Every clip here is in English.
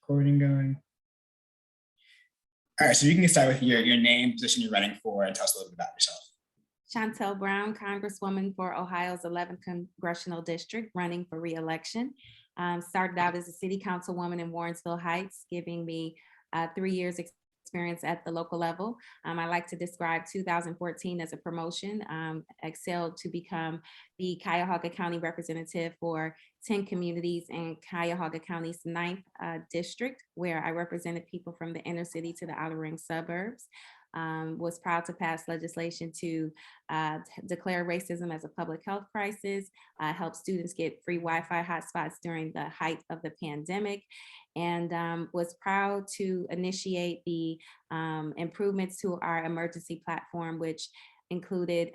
Recording going. All right, so you can get started with your name, position you're running for, and tell us a little bit about yourself. Shontel Brown, Congresswoman for Ohio's 11th Congressional District, running for re-election. Started out as a city councilwoman in Warrensville Heights, giving me 3 years experience at the local level. I like to describe 2014 as a promotion. Excelled to become the Cuyahoga County representative for 10 communities in Cuyahoga County's 9th district, where I represented people from the inner city to the outer ring suburbs. Was proud to pass legislation to declare racism as a public health crisis, help students get free Wi-Fi hotspots during the height of the pandemic, and was proud to initiate the improvements to our emergency platform, which included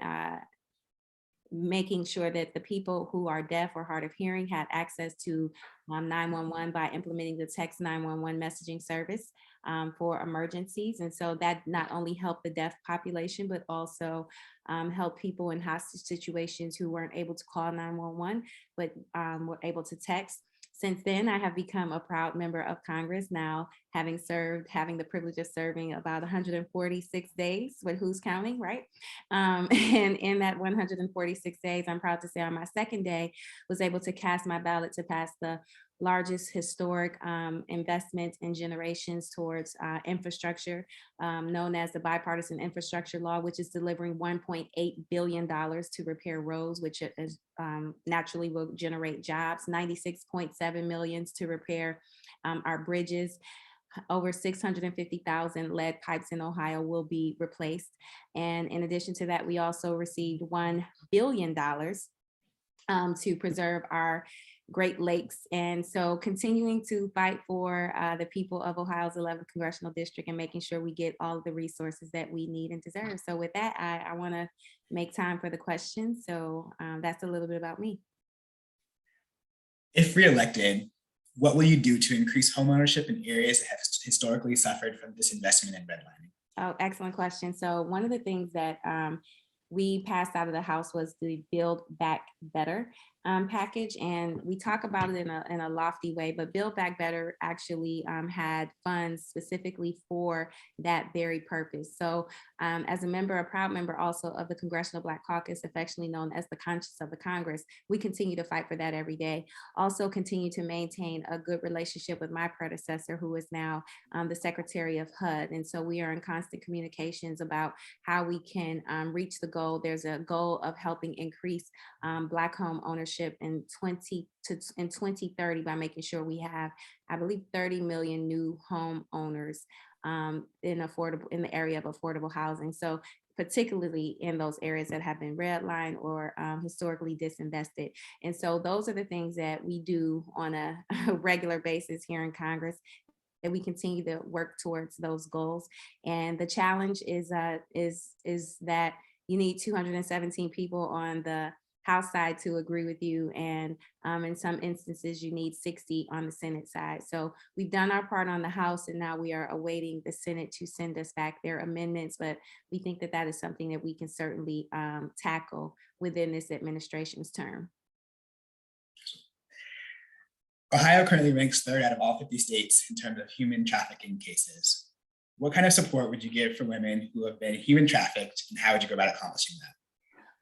making sure that the people who are deaf or hard of hearing had access to 911 by implementing the text 911 messaging service for emergencies. And so that not only helped the deaf population, but also helped people in hostage situations who weren't able to call 911, but were able to text. Since then, I have become a proud member of Congress, now having the privilege of serving about 146 days, but who's counting, right? And in that 146 days, I'm proud to say on my second day, was able to cast my ballot to pass the largest historic investment in generations towards infrastructure, known as the bipartisan infrastructure law, which is delivering $1.8 billion to repair roads, which is, naturally will generate jobs, 96.7 million to repair our bridges. Over 650,000 lead pipes in Ohio will be replaced. And in addition to that, we also received $1 billion to preserve our Great Lakes. And so continuing to fight for the people of Ohio's 11th Congressional District and making sure we get all of the resources that we need and deserve. So with that, I want to make time for the questions. So that's a little bit about me. If reelected, what will you do to increase homeownership in areas that have historically suffered from disinvestment and redlining? Oh, excellent question. So one of the things that we passed out of the House was the Build Back Better package. And we talk about it in a lofty way, but Build Back Better actually had funds specifically for that very purpose. So as a proud member also of the Congressional Black Caucus, affectionately known as the Conscience of the Congress, we continue to fight for that every day. Also continue to maintain a good relationship with my predecessor, who is now the Secretary of HUD. And so we are in constant communications about how we can reach the goal. There's a goal of helping increase Black home ownership in 2030 by making sure we have, I believe, 30 million new home owners in the area of affordable housing. So particularly in those areas that have been redlined or historically disinvested. And so those are the things that we do on a regular basis here in Congress, that we continue to work towards those goals. And the challenge is that you need 217 people on the House side to agree with you. And in some instances, you need 60 on the Senate side. So we've done our part on the House, and now we are awaiting the Senate to send us back their amendments. But we think that that is something that we can certainly tackle within this administration's term. Ohio currently ranks third out of all 50 states in terms of human trafficking cases. What kind of support would you give for women who have been human trafficked, and how would you go about accomplishing that?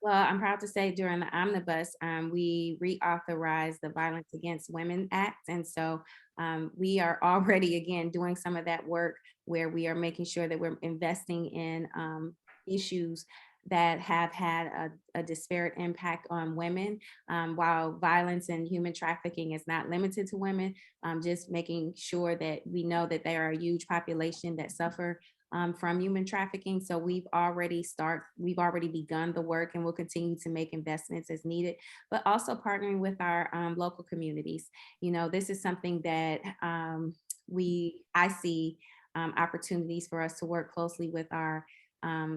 Well, I'm proud to say during the omnibus, we reauthorized the Violence Against Women Act. And so we are already, again, doing some of that work where we are making sure that we're investing in issues that have had a disparate impact on women. While violence and human trafficking is not limited to women, just making sure that we know that they are a huge population that suffer from human trafficking. So we've already begun the work, and we'll continue to make investments as needed, but also partnering with our local communities. You know, this is something that I see opportunities for us to work closely with our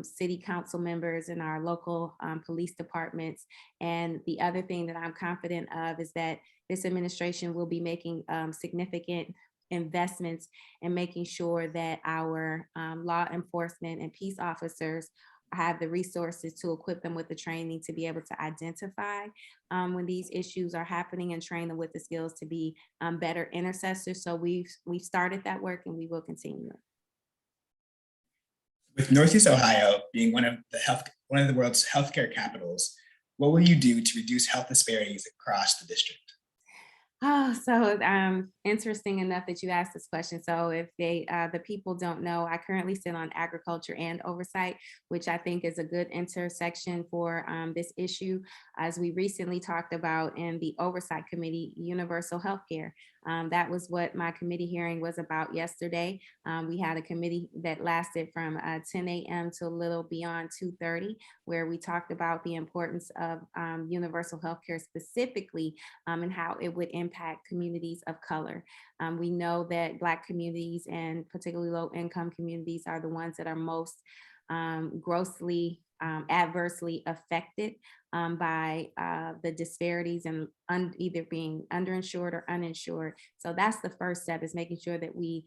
city council members and our local police departments. And the other thing that I'm confident of is that this administration will be making significant investments in making sure that our law enforcement and peace officers have the resources to equip them with the training to be able to identify when these issues are happening, and train them with the skills to be better intercessors. So we've started that work, and we will continue it. With Northeast Ohio being one of the world's healthcare capitals, what will you do to reduce health disparities across the district? Oh, so interesting enough that you asked this question. So if the people don't know, I currently sit on agriculture and oversight, which I think is a good intersection for this issue. As we recently talked about in the oversight committee, universal health care. That was what my committee hearing was about yesterday. We had a committee that lasted from 10 a.m. to a little beyond 2:30, where we talked about the importance of universal health care specifically, and how it would impact communities of color. We know that Black communities, and particularly low income communities, are the ones that are most grossly adversely affected by the disparities and either being underinsured or uninsured. So that's the first step, is making sure that we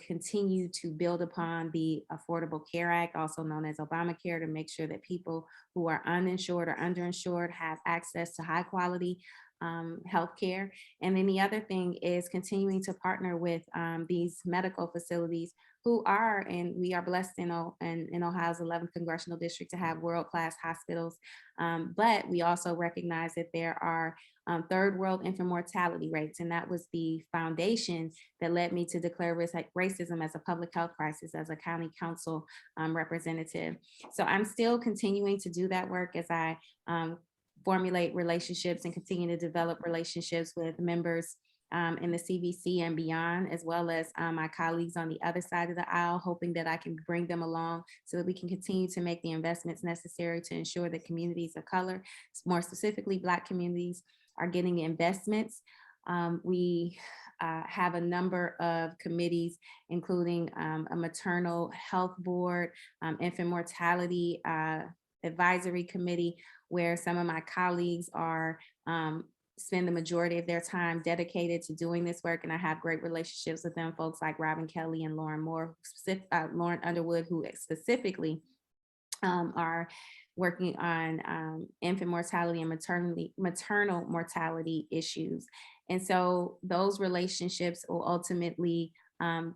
continue to build upon the Affordable Care Act, also known as Obamacare, to make sure that people who are uninsured or underinsured have access to high quality healthcare. And then the other thing is continuing to partner with these medical facilities who are, and we are blessed in Ohio's 11th congressional district to have world-class hospitals. But we also recognize that there are third world infant mortality rates. And that was the foundation that led me to declare racism as a public health crisis as a county council representative. So I'm still continuing to do that work as I formulate relationships and continue to develop relationships with members in the CVC and beyond, as well as my colleagues on the other side of the aisle, hoping that I can bring them along so that we can continue to make the investments necessary to ensure that communities of color, more specifically Black communities, are getting investments. We have a number of committees, including a maternal health board, infant mortality advisory committee, where some of my colleagues are spend the majority of their time dedicated to doing this work. And I have great relationships with them, folks like Robin Kelly and Lauren Moore, Lauren Underwood, who specifically are working on infant mortality and maternal mortality issues. And so those relationships will ultimately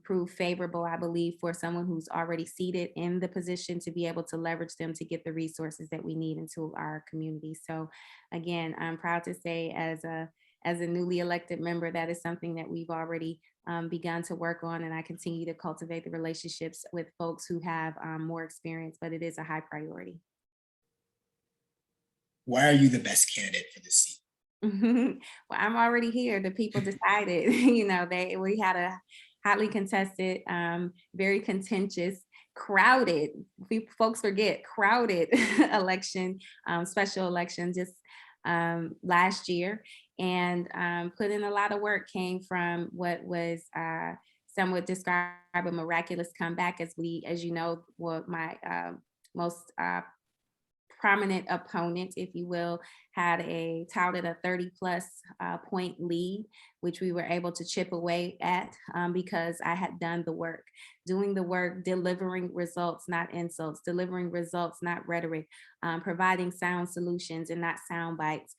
prove favorable, I believe, for someone who's already seated in the position to be able to leverage them to get the resources that we need into our community. So again, I'm proud to say, as a newly elected member, that is something that we've already begun to work on, and I continue to cultivate the relationships with folks who have more experience, but it is a high priority. Why are you the best candidate for this seat? Well, I'm already here. The people decided, we had a hotly contested, very contentious, crowded, folks forget, crowded election, special election just last year. And put in a lot of work, came from what was some would describe a miraculous comeback, as you know, what my most prominent opponent, if you will, had touted a 30 plus point lead, which we were able to chip away at because I had done the work, doing the work, delivering results, not insults, delivering results, not rhetoric, providing sound solutions and not sound bites,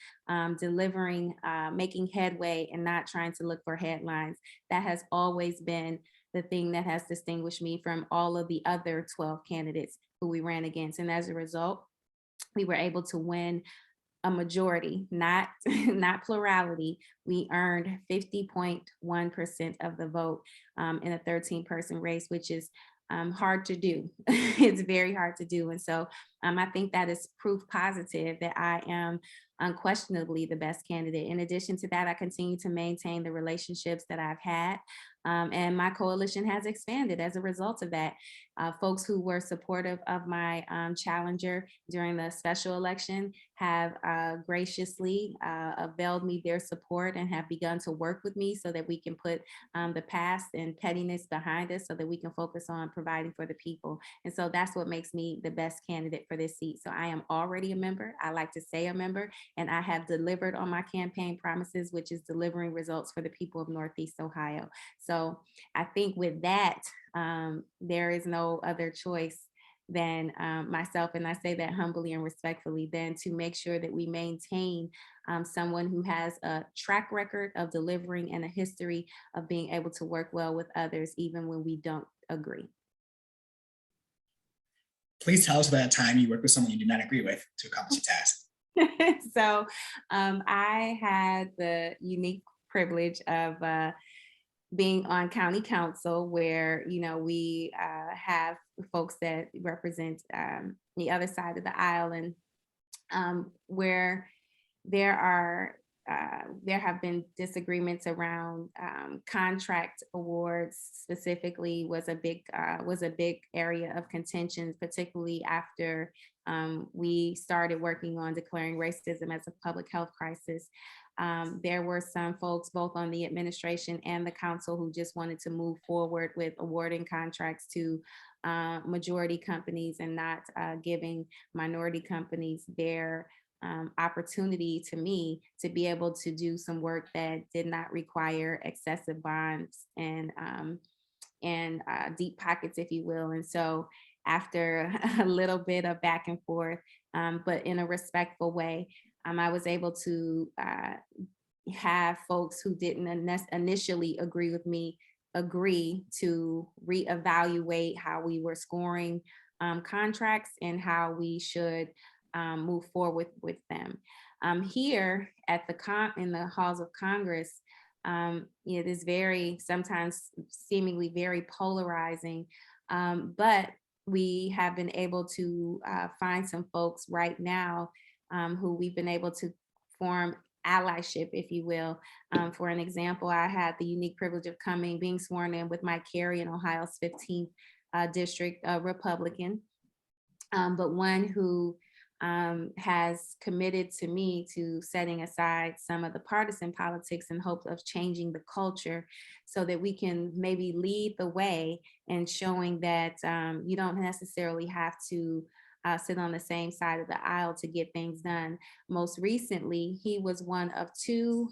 delivering, making headway and not trying to look for headlines. That has always been the thing that has distinguished me from all of the other 12 candidates who we ran against. And as a result, we were able to win a majority, not plurality. We earned 50.1% of the vote in a 13-person race, which is hard to do. It's very hard to do. And so I think that is proof positive that I am unquestionably the best candidate. In addition to that, I continue to maintain the relationships that I've had. And my coalition has expanded as a result of that. Folks who were supportive of my challenger during the special election have graciously availed me their support and have begun to work with me so that we can put the past and pettiness behind us so that we can focus on providing for the people. And so that's what makes me the best candidate for this seat. So I am already a member. I like to say a member, and I have delivered on my campaign promises, which is delivering results for the people of Northeast Ohio. So I think with that, there is no other choice than myself, and I say that humbly and respectfully, than to make sure that we maintain someone who has a track record of delivering and a history of being able to work well with others, even when we don't agree. Please tell us about a time you worked with someone you did not agree with to accomplish a task. So I had the unique privilege of being on county council, where we have folks that represent the other side of the aisle, and where there have been disagreements around contract awards. Specifically, was a big area of contention, particularly after we started working on declaring racism as a public health crisis. There were some folks both on the administration and the council who just wanted to move forward with awarding contracts to majority companies and not giving minority companies their opportunity, to me, to be able to do some work that did not require excessive bonds and deep pockets, if you will. And so after a little bit of back and forth, but in a respectful way, I was able to have folks who didn't initially agree with me agree to reevaluate how we were scoring contracts and how we should move forward with them. Here at in the halls of Congress, it is sometimes seemingly very polarizing, but we have been able to find some folks right now who we've been able to form allyship, if you will. For an example, I had the unique privilege of being sworn in with Mike Carey in Ohio's 15th district, Republican, but one who has committed to me to setting aside some of the partisan politics in hopes of changing the culture so that we can maybe lead the way in showing that you don't necessarily have to sit on the same side of the aisle to get things done. Most recently, he was one of two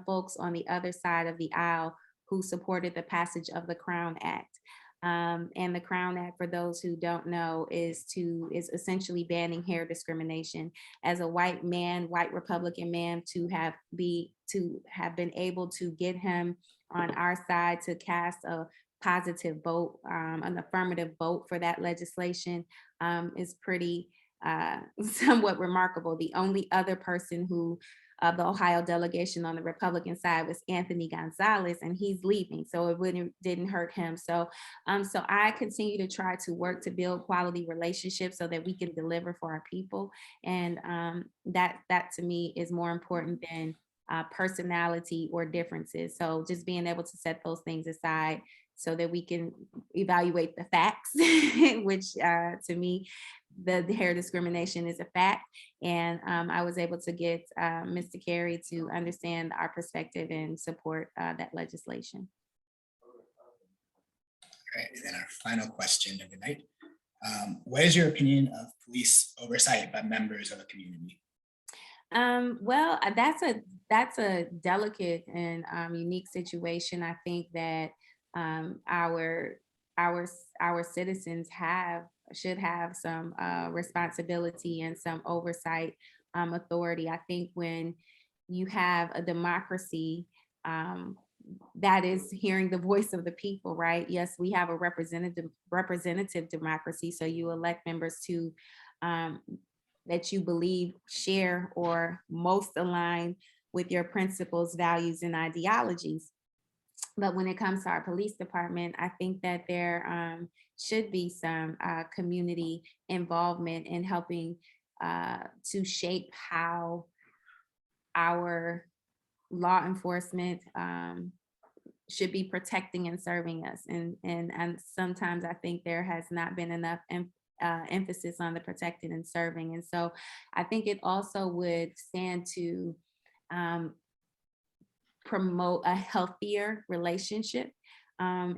folks on the other side of the aisle who supported the passage of the Crown Act. And the Crown Act, for those who don't know, is essentially banning hair discrimination. As a white Republican man, to have been able to get him on our side to cast a positive vote, an affirmative vote for that legislation, is pretty somewhat remarkable. The only other person who the Ohio delegation on the Republican side was Anthony Gonzalez, and he's leaving, so it didn't hurt him. So I continue to try to work to build quality relationships so that we can deliver for our people, and that to me is more important than personality or differences. So just being able to set those things aside so that we can evaluate the facts, which to me, the hair discrimination is a fact. And I was able to get Mr. Carey to understand our perspective and support that legislation. All right, and then our final question of the night. What is your opinion of police oversight by members of a community? Well, that's a delicate and unique situation. I think that our citizens should have some responsibility and some oversight authority. I think when you have a democracy, that is hearing the voice of the people, right? Yes, we have a representative democracy. So you elect members to that you believe share or most align with your principles, values, and ideologies. But when it comes to our police department, I think that there should be some community involvement in helping to shape how our law enforcement should be protecting and serving us. And sometimes I think there has not been enough emphasis on the protecting and serving. And so I think it also would stand to promote a healthier relationship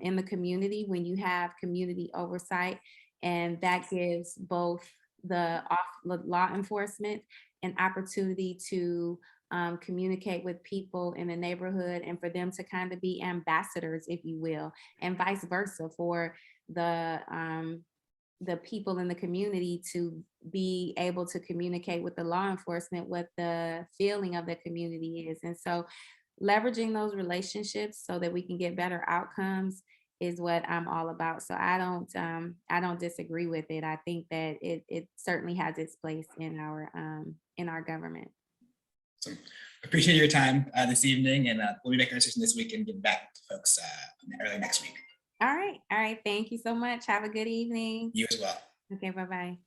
in the community when you have community oversight, and that gives both the law enforcement an opportunity to communicate with people in the neighborhood and for them to kind of be ambassadors, if you will, and vice versa for the the people in the community to be able to communicate with the law enforcement what the feeling of the community is. And so leveraging those relationships so that we can get better outcomes is what I'm all about. So I don't disagree with it. I think that it certainly has its place in our government. So appreciate your time this evening, and we'll be making a decision this week and get back to folks early next week. All right. All right. Thank you so much. Have a good evening. You as well. Okay. Bye-bye.